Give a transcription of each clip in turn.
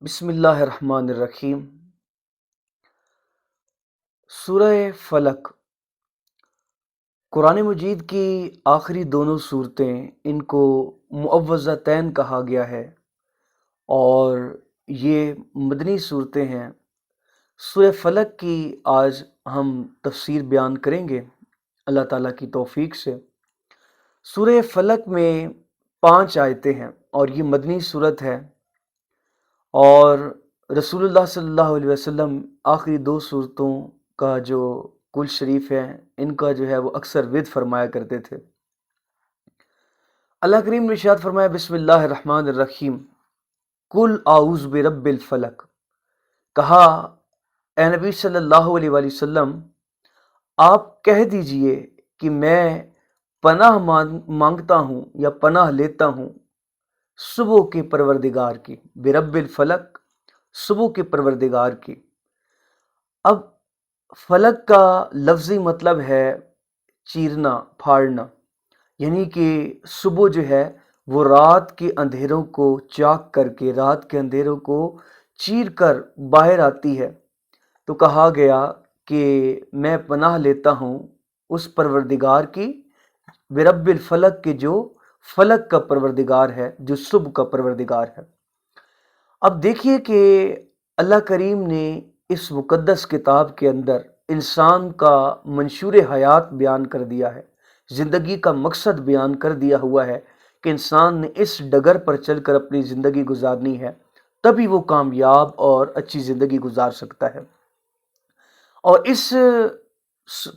بسم اللہ الرحمن الرحیم۔ سورہ فلق قرآن مجید کی آخری دونوں صورتیں، ان کو معوذتین کہا گیا ہے اور یہ مدنی صورتیں ہیں۔ سورہ فلق کی آج ہم تفسیر بیان کریں گے اللہ تعالیٰ کی توفیق سے۔ سورہ فلق میں 5 آیتیں ہیں اور یہ مدنی صورت ہے، اور رسول اللہ صلی اللہ علیہ وسلم آخری 2 صورتوں کا جو کل شریف ہے، ان کا جو ہے وہ اکثر ورد فرمایا کرتے تھے۔ اللہ کریم نے ارشاد فرمایا، بسم اللہ الرحمن الرحیم، قل اعوذ برب الفلق۔ کہا اے نبی صلی اللہ علیہ وآلہ وسلم، آپ کہہ دیجئے کہ میں پناہ مانگتا ہوں یا پناہ لیتا ہوں صبح کے پروردگار کی، برب الفلق، صبح کے پروردگار کی۔ اب فلق کا لفظی مطلب ہے چیرنا، پھاڑنا، یعنی کہ صبح جو ہے وہ رات کے اندھیروں کو چاک کر کے، رات کے اندھیروں کو چیر کر باہر آتی ہے۔ تو کہا گیا کہ میں پناہ لیتا ہوں اس پروردگار کی، برب الفلق کے، جو فلق کا پروردگار ہے، جو صبح کا پروردگار ہے۔ اب دیکھیے کہ اللہ کریم نے اس مقدس کتاب کے اندر انسان کا منشور حیات بیان کر دیا ہے، زندگی کا مقصد بیان کر دیا ہوا ہے کہ انسان نے اس ڈگر پر چل کر اپنی زندگی گزارنی ہے، تبھی وہ کامیاب اور اچھی زندگی گزار سکتا ہے۔ اور اس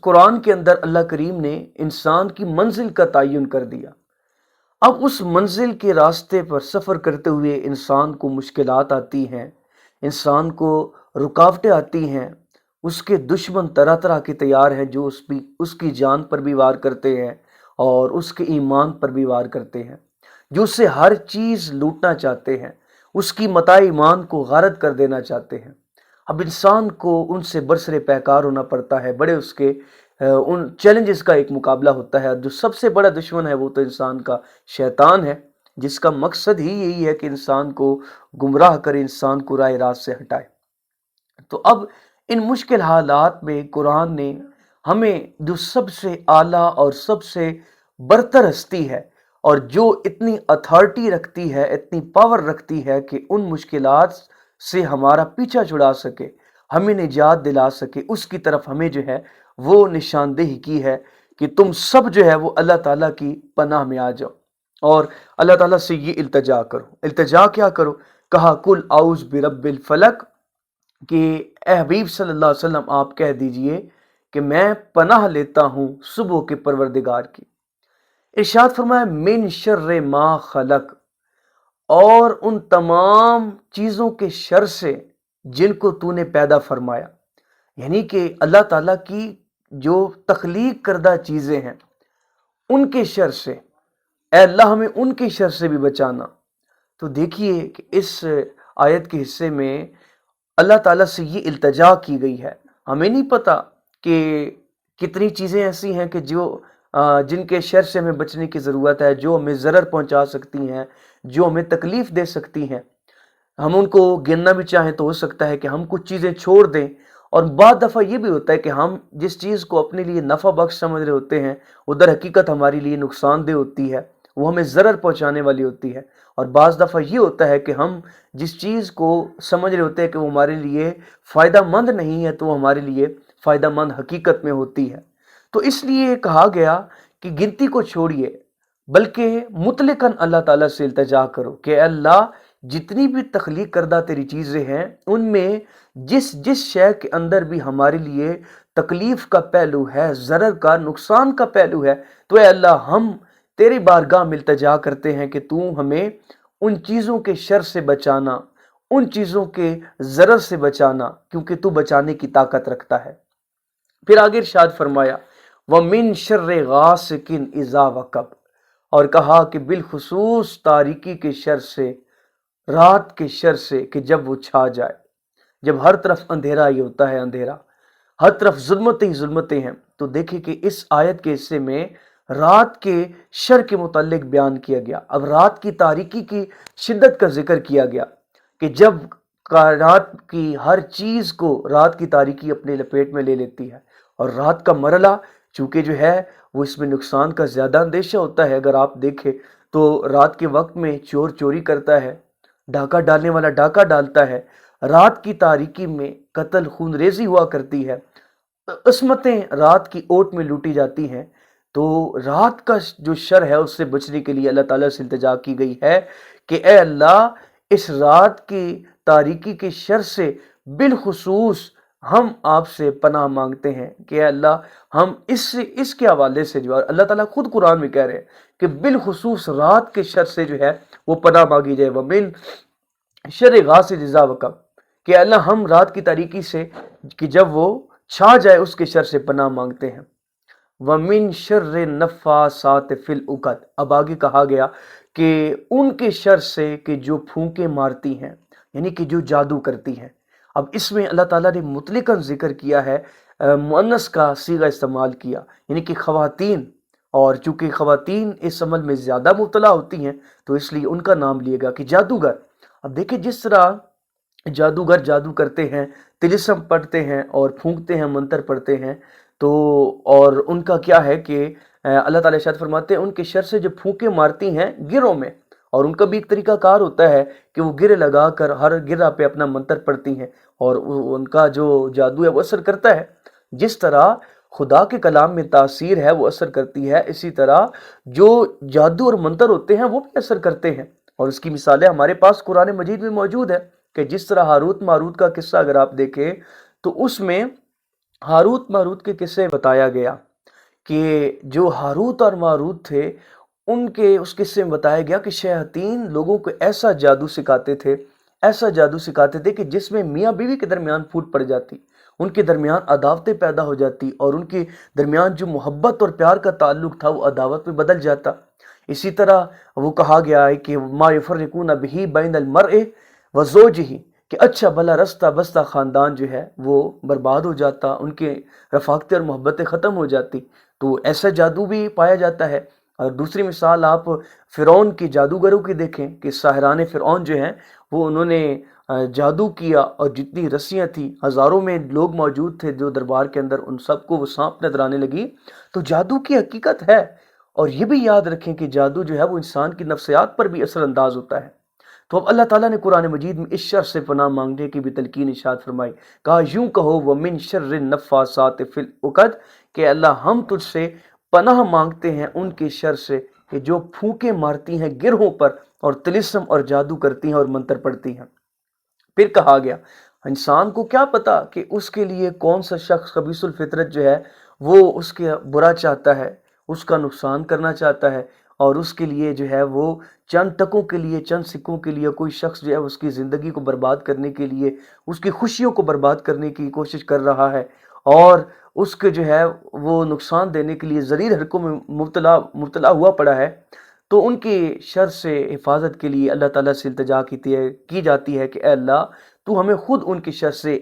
قرآن کے اندر اللہ کریم نے انسان کی منزل کا تعین کر دیا۔ اب اس منزل کے راستے پر سفر کرتے ہوئے انسان کو مشکلات آتی ہیں، انسان کو رکاوٹیں آتی ہیں، اس کے دشمن طرح طرح کے تیار ہیں جو اس کی جان پر بھی وار کرتے ہیں اور اس کے ایمان پر بھی وار کرتے ہیں، جو اس سے ہر چیز لوٹنا چاہتے ہیں، اس کی متاع ایمان کو غارت کر دینا چاہتے ہیں۔ اب انسان کو ان سے برسر پیکار ہونا پڑتا ہے، بڑے اس کے ان چیلنجز کا ایک مقابلہ ہوتا ہے۔ جو سب سے بڑا دشمن ہے وہ تو انسان کا شیطان ہے، جس کا مقصد ہی یہی ہے کہ انسان کو گمراہ کرے، انسان کو راہ راست سے ہٹائے۔ تو اب ان مشکل حالات میں قرآن نے ہمیں جو سب سے اعلیٰ اور سب سے برتر ہستی ہے، اور جو اتنی اتھارٹی رکھتی ہے، اتنی پاور رکھتی ہے کہ ان مشکلات سے ہمارا پیچھا چھڑا سکے، ہمیں نجات دلا سکے، اس کی طرف ہمیں جو ہے وہ نشاندہی کی ہے کہ تم سب جو ہے وہ اللہ تعالیٰ کی پناہ میں آ جاؤ اور اللہ تعالیٰ سے یہ التجا کرو۔ التجا کیا کرو؟ کہا قل اعوذ برب الفلق، کہ اے حبیب صلی اللہ علیہ وسلم آپ کہہ دیجئے کہ میں پناہ لیتا ہوں صبح کے پروردگار کی۔ ارشاد فرمایا، من شر ما خلق، اور ان تمام چیزوں کے شر سے جن کو تو نے پیدا فرمایا، یعنی کہ اللہ تعالیٰ کی جو تخلیق کردہ چیزیں ہیں ان کے شر سے، اے اللہ ہمیں ان کے شر سے بھی بچانا۔ تو دیکھیے کہ اس آیت کے حصے میں اللہ تعالیٰ سے یہ التجا کی گئی ہے۔ ہمیں نہیں پتہ کہ کتنی چیزیں ایسی ہیں کہ جن کے شر سے ہمیں بچنے کی ضرورت ہے، جو ہمیں ضرر پہنچا سکتی ہیں، جو ہمیں تکلیف دے سکتی ہیں۔ ہم ان کو گننا بھی چاہیں تو ہو سکتا ہے کہ ہم کچھ چیزیں چھوڑ دیں، اور بعض دفعہ یہ بھی ہوتا ہے کہ ہم جس چیز کو اپنے لیے نفع بخش سمجھ رہے ہوتے ہیں، ادھر حقیقت ہمارے لیے نقصان دہ ہوتی ہے، وہ ہمیں ضرر پہنچانے والی ہوتی ہے۔ اور بعض دفعہ یہ ہوتا ہے کہ ہم جس چیز کو سمجھ رہے ہوتے ہیں کہ وہ ہمارے لیے فائدہ مند نہیں ہے، تو وہ ہمارے لیے فائدہ مند حقیقت میں ہوتی ہے۔ تو اس لیے کہا گیا کہ گنتی کو چھوڑیے، بلکہ مطلقاً اللہ تعالیٰ سے التجا کرو کہ اے اللہ جتنی بھی تخلیق کردہ تیری چیزیں ہیں، ان میں جس شے کے اندر بھی ہمارے لیے تکلیف کا پہلو ہے، ضرر کا، نقصان کا پہلو ہے، تو اے اللہ ہم تیری بارگاہ میں التجا کرتے ہیں کہ تو ہمیں ان چیزوں کے شر سے بچانا، ان چیزوں کے ضرر سے بچانا، کیونکہ تو بچانے کی طاقت رکھتا ہے۔ پھر آگے ارشاد فرمایا، وَمِن شَرِّ غَاسِقٍ إِذَا وَقَبَ، اور کہا کہ بالخصوص تاریکی کے شر سے، رات کے شر سے، کہ جب وہ چھا جائے، جب ہر طرف اندھیرا ہی ہوتا ہے، اندھیرا، ہر طرف ظلمتیں ہی ظلمتیں ہیں۔ تو دیکھیں کہ اس آیت کے حصے میں رات کے شر کے متعلق بیان کیا گیا۔ اب رات کی تاریکی کی شدت کا ذکر کیا گیا کہ جب کائنات کی ہر چیز کو رات کی تاریکی اپنے لپیٹ میں لے لیتی ہے، اور رات کا مرحلہ چونکہ جو ہے وہ اس میں نقصان کا زیادہ اندیشہ ہوتا ہے۔ اگر آپ دیکھیں تو رات کے وقت میں چور چوری کرتا ہے، ڈاکہ ڈالنے والا ڈاکہ ڈالتا ہے، رات کی تاریکی میں قتل خون ریزی ہوا کرتی ہے، عصمتیں رات کی اوٹ میں لوٹی جاتی ہیں۔ تو رات کا جو شر ہے اس سے بچنے کے لیے اللہ تعالیٰ سے التجا کی گئی ہے کہ اے اللہ، اس رات کی تاریکی کے شر سے بالخصوص ہم آپ سے پناہ مانگتے ہیں کہ اے اللہ، ہم اس کے حوالے سے جو اللہ تعالیٰ خود قرآن میں کہہ رہے ہیں کہ بالخصوص رات کے شر سے جو ہے وہ پناہ مانگی جائے، وَمِن شر غاسق اذا وقب، کہ اللہ ہم رات کی تاریکی سے کہ جب وہ چھا جائے اس کے شر سے پناہ مانگتے ہیں، وَمِن شر النفاثات فی العقد، اب آگے کہا گیا کہ ان کے شر سے کہ جو پھونکے مارتی ہیں، یعنی کہ جو جادو کرتی ہیں۔ اب اس میں اللہ تعالیٰ نے مطلقاً ذکر کیا ہے، مؤنث کا صیغہ استعمال کیا، یعنی کہ خواتین، اور چونکہ خواتین اس عمل میں زیادہ مبتلا ہوتی ہیں تو اس لیے ان کا نام لیے گا کہ جادوگر۔ اب دیکھیں جس طرح جادوگر جادو کرتے ہیں، طلسم پڑھتے ہیں اور پھونکتے ہیں، منتر پڑھتے ہیں، تو اور ان کا کیا ہے کہ اللہ تعالیٰ ارشاد فرماتے ہیں ان کے شر سے جو پھونکے مارتی ہیں گروں میں، اور ان کا بھی ایک طریقہ کار ہوتا ہے کہ وہ گرے لگا کر ہر گرہ پہ اپنا منتر پڑھتی ہیں، اور ان کا جو جادو ہے وہ اثر کرتا ہے۔ جس طرح خدا کے کلام میں تاثیر ہے وہ اثر کرتی ہے، اسی طرح جو جادو اور منتر ہوتے ہیں وہ بھی اثر کرتے ہیں، اور اس کی مثالیں ہمارے پاس قرآن مجید میں موجود ہے کہ جس طرح ہاروت ماروت کا قصہ اگر آپ دیکھیں تو اس میں ہاروت ماروت کے قصے بتایا گیا کہ جو ہاروت اور ماروت تھے ان کے اس قصے میں بتایا گیا کہ شیاطین لوگوں کو ایسا جادو سکھاتے تھے، ایسا جادو سکھاتے تھے کہ جس میں میاں بیوی کے درمیان پھوٹ پڑ جاتی، ان کے درمیان عداوتیں پیدا ہو جاتی، اور ان کے درمیان جو محبت اور پیار کا تعلق تھا وہ عداوت میں بدل جاتا۔ اسی طرح وہ کہا گیا ہے کہ ما یفرقون بہ بین المرء وزوجہ، کہ اچھا بھلا رستہ بستہ خاندان جو ہے وہ برباد ہو جاتا، ان کے رفاقتیں اور محبتیں ختم ہو جاتی۔ تو ایسا جادو بھی پایا جاتا ہے۔ اور دوسری مثال آپ فرعون کی جادوگروں کی دیکھیں کہ ساحران فرعون جو ہیں وہ انہوں نے جادو کیا، اور جتنی رسیاں تھیں، ہزاروں میں لوگ موجود تھے جو دربار کے اندر، ان سب کو وہ سانپ نظر آنے لگی۔ تو جادو کی حقیقت ہے، اور یہ بھی یاد رکھیں کہ جادو جو ہے وہ انسان کی نفسیات پر بھی اثر انداز ہوتا ہے۔ تو اب اللہ تعالیٰ نے قرآن مجید میں اس شر سے پناہ مانگنے کی بھی تلقین ارشاد فرمائی، کہا یوں کہو وَمِن شَرِّ النَّفَّاثَاتِ فِی العقد، کہ اللہ ہم تجھ سے پناہ مانگتے ہیں ان کے شر سے کہ جو پھونکے مارتی ہیں گرہوں پر، اور طلسم اور جادو کرتی ہیں اور منتر پڑھتی ہیں۔ پھر کہا گیا انسان کو کیا پتا کہ اس کے لیے کون سا شخص خبیث الفطرت جو ہے وہ اس کے برا چاہتا ہے، اس کا نقصان کرنا چاہتا ہے، اور اس کے لیے جو ہے وہ چند ٹکوں کے لیے، چند سکوں کے لیے کوئی شخص جو ہے اس کی زندگی کو برباد کرنے کے لیے، اس کی خوشیوں کو برباد کرنے کی کوشش کر رہا ہے، اور اس کے جو ہے وہ نقصان دینے کے لیے ذلیل حرکوں میں مبتلا ہوا پڑا ہے۔ تو ان کے شر سے حفاظت کے لیے اللہ تعالیٰ سے التجا کی جاتی ہے کہ اے اللہ، تو ہمیں خود ان کے شر سے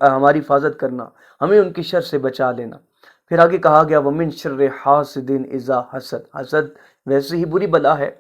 ہماری حفاظت کرنا، ہمیں ان کے شر سے بچا لینا۔ پھر آگے کہا گیا وَمِن شَرِّ حَاسِدٍ إِذَا حَسَد، حسد ویسے ہی بری بلا ہے۔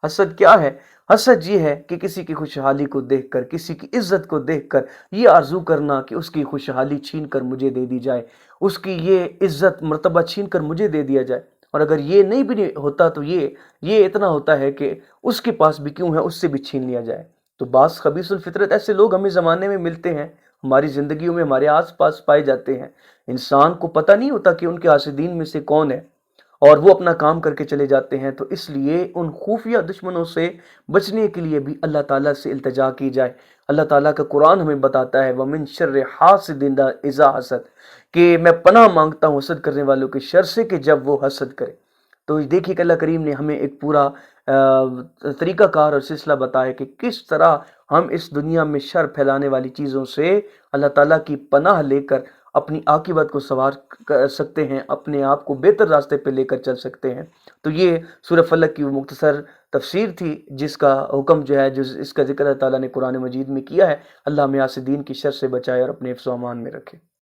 حسد کیا ہے؟ حسد یہ ہے کہ کسی کی خوشحالی کو دیکھ کر، کسی کی عزت کو دیکھ کر یہ آرزو کرنا کہ اس کی خوشحالی چھین کر مجھے دے دی جائے، اس کی یہ عزت مرتبہ چھین کر مجھے دے دیا جائے، اور اگر یہ نہیں بھی ہوتا تو یہ اتنا ہوتا ہے کہ اس کے پاس بھی کیوں ہے، اس سے بھی چھین لیا جائے۔ تو بعض خبیث الفطرت ایسے لوگ ہمیں زمانے میں ملتے ہیں، ہماری زندگیوں میں ہمارے آس پاس پائے جاتے ہیں، انسان کو پتہ نہیں ہوتا کہ ان کے حاسدین میں سے کون ہے، اور وہ اپنا کام کر کے چلے جاتے ہیں۔ تو اس لیے ان خفیہ دشمنوں سے بچنے کے لیے بھی اللہ تعالیٰ سے التجا کی جائے۔ اللہ تعالیٰ کا قرآن ہمیں بتاتا ہے وَمِن شَرِّ حَاسِدٍ إِذَا حَسَد، کہ میں پناہ مانگتا ہوں حسد کرنے والوں کے شر سے کہ جب وہ حسد کرے۔ تو دیکھیے کہ اللہ کریم نے ہمیں ایک پورا طریقہ کار اور سلسلہ بتایا کہ کس طرح ہم اس دنیا میں شر پھیلانے والی چیزوں سے اللہ تعالیٰ کی پناہ لے کر اپنی عاقبت کو سنوار کر سکتے ہیں، اپنے آپ کو بہتر راستے پہ لے کر چل سکتے ہیں۔ تو یہ سورہ فلق کی وہ مختصر تفسیر تھی جس کا حکم جو ہے، اس کا ذکر اللہ تعالیٰ نے قرآن مجید میں کیا ہے۔ اللہ ہمیں حاسدین کی شر سے بچائے اور اپنے حفظ و امان میں رکھے۔